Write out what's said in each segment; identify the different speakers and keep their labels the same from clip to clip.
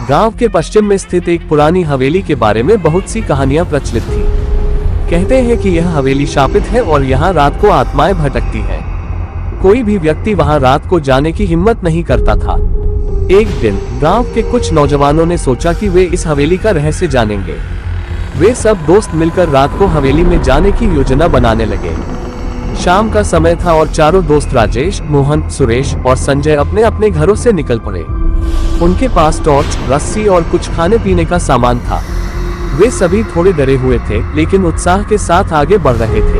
Speaker 1: गांव के पश्चिम में स्थित एक पुरानी हवेली के बारे में बहुत सी कहानियां प्रचलित थी। कहते हैं कि यह हवेली शापित है और यहाँ रात को आत्माएं भटकती हैं। कोई भी व्यक्ति वहाँ रात को जाने की हिम्मत नहीं करता था। एक दिन गांव के कुछ नौजवानों ने सोचा कि वे इस हवेली का रहस्य जानेंगे। वे सब दोस्त मिलकर रात को हवेली में जाने की योजना बनाने लगे। शाम का समय था और चारों दोस्त राजेश, मोहन, सुरेश और संजय अपने अपने घरों से निकल पड़े। उनके पास टॉर्च, रस्सी और कुछ खाने पीने का सामान था। वे सभी थोड़े डरे हुए थे, लेकिन उत्साह के साथ आगे बढ़ रहे थे।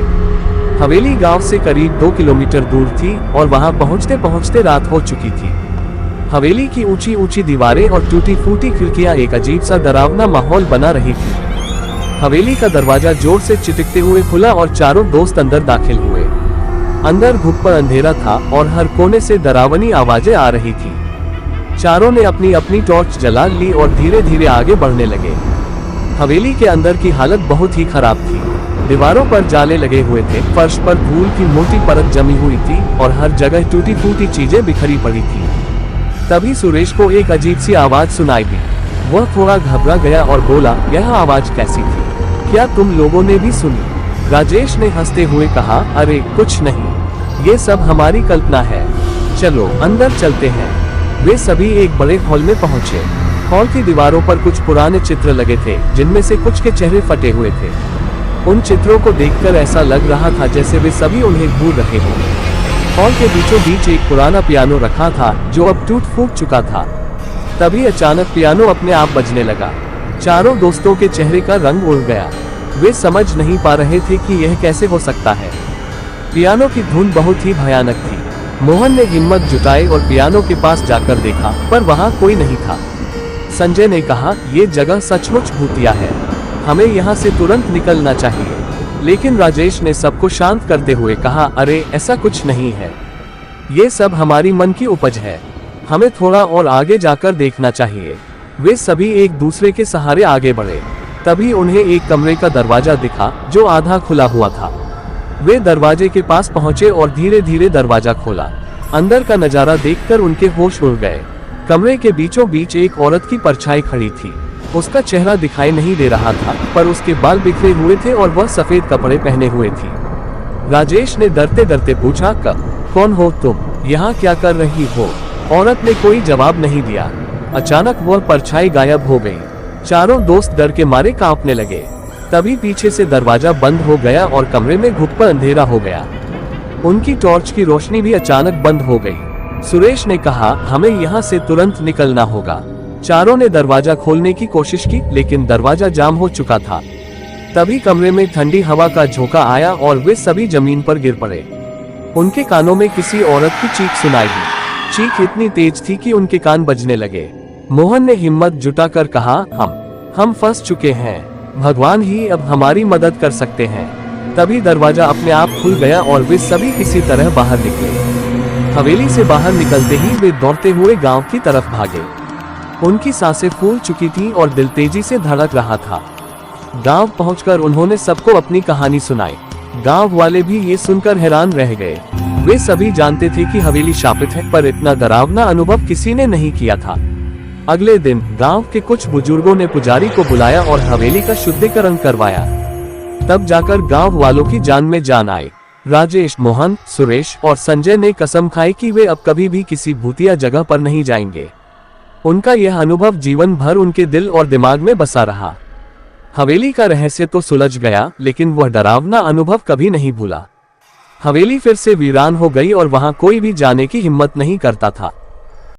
Speaker 1: हवेली गांव से करीब 2 किलोमीटर दूर थी और वहां पहुंचते पहुंचते रात हो चुकी थी। हवेली की ऊंची ऊंची दीवारें और टूटी फूटी खिड़कियां एक अजीब सा डरावना माहौल बना रही थी। हवेली का दरवाजा जोर से चिटकते हुए खुला और चारों दोस्त अंदर दाखिल हुए। अंदर घुटपर अंधेरा था और हर कोने से डरावनी आवाजें आ रही थी। चारों ने अपनी अपनी टॉर्च जला ली और धीरे धीरे आगे बढ़ने लगे। हवेली के अंदर की हालत बहुत ही खराब थी। दीवारों पर जाले लगे हुए थे, फर्श पर धूल की मोटी परत जमी हुई थी और हर जगह टूटी फूटी चीजें बिखरी पड़ी थी। तभी सुरेश को एक अजीब सी आवाज सुनाई दी। वह थोड़ा घबरा गया और बोला, यह आवाज कैसी थी? क्या तुम लोगों ने भी सुनी? राजेश ने हंसते हुए कहा, अरे कुछ नहीं, ये सब हमारी कल्पना है। चलो अंदर चलते हैं। वे सभी एक बड़े हॉल में पहुंचे। हॉल की दीवारों पर कुछ पुराने चित्र लगे थे, जिनमें से कुछ के चेहरे फटे हुए थे। उन चित्रों को देखकर ऐसा लग रहा था जैसे वे सभी उन्हें भूल रहे हों। हॉल के बीचों बीच एक पुराना पियानो रखा था, जो अब टूट फूट चुका था। तभी अचानक पियानो अपने आप बजने लगा। चारों दोस्तों के चेहरे का रंग उड़ गया। वे समझ नहीं पा रहे थे कि यह कैसे हो सकता है। पियानो की धुन बहुत ही भयानक थी। मोहन ने हिम्मत जुटाई और पियानो के पास जाकर देखा, पर वहां कोई नहीं था। संजय ने कहा, ये जगह सचमुच भूतिया है, हमें यहाँ से तुरंत निकलना चाहिए। लेकिन राजेश ने सबको शांत करते हुए कहा, अरे ऐसा कुछ नहीं है, ये सब हमारी मन की उपज है, हमें थोड़ा और आगे जाकर देखना चाहिए। वे सभी एक दूसरे के सहारे आगे बढ़े। तभी उन्हें एक कमरे का दरवाजा दिखा, जो आधा खुला हुआ था। वे दरवाजे के पास पहुंचे और धीरे धीरे दरवाजा खोला। अंदर का नजारा देखकर उनके होश उड़ गए। कमरे के बीचों बीच एक औरत की परछाई खड़ी थी। उसका चेहरा दिखाई नहीं दे रहा था, पर उसके बाल बिखरे हुए थे और वह सफेद कपड़े पहने हुए थी। राजेश ने डरते डरते पूछा, कौन हो तुम? यहाँ क्या कर रही हो? औरत ने कोई जवाब नहीं दिया। अचानक वह परछाई गायब हो गई। चारों दोस्त डर के मारे कांपने लगे। तभी पीछे से दरवाजा बंद हो गया और कमरे में घुटपर अंधेरा हो गया। उनकी टॉर्च की रोशनी भी अचानक बंद हो गई। सुरेश ने कहा, हमें यहाँ से तुरंत निकलना होगा। चारों ने दरवाजा खोलने की कोशिश की, लेकिन दरवाजा जाम हो चुका था। तभी कमरे में ठंडी हवा का झोंका आया और वे सभी जमीन पर गिर पड़े। उनके कानों में किसी औरत की चीख सुनाई दी। चीख इतनी तेज थी कि उनके कान बजने लगे। मोहन ने हिम्मत जुटाकर कहा, हम फंस चुके हैं, भगवान ही अब हमारी मदद कर सकते हैं। तभी दरवाजा अपने आप खुल गया और वे सभी किसी तरह बाहर निकले। हवेली से बाहर निकलते ही वे दौड़ते हुए गांव की तरफ भागे। उनकी सांसें फूल चुकी थीं और दिल तेजी से धड़क रहा था। गांव पहुंचकर उन्होंने सबको अपनी कहानी सुनाई। गांव वाले भी ये सुनकर हैरान रह गए। वे सभी जानते थे कि हवेली शापित है, पर इतना डरावना अनुभव किसी ने नहीं किया था। अगले दिन गांव के कुछ बुजुर्गों ने पुजारी को बुलाया और हवेली का शुद्धिकरण करवाया। तब जाकर गांव वालों की जान में जान आई। राजेश, मोहन, सुरेश और संजय ने कसम खाई कि वे अब कभी भी किसी भूतिया जगह पर नहीं जाएंगे। उनका यह अनुभव जीवन भर उनके दिल और दिमाग में बसा रहा। हवेली का रहस्य तो सुलझ गया, लेकिन वह डरावना अनुभव कभी नहीं भूला। हवेली फिर से वीरान हो गई और वहां कोई भी जाने की हिम्मत नहीं करता था।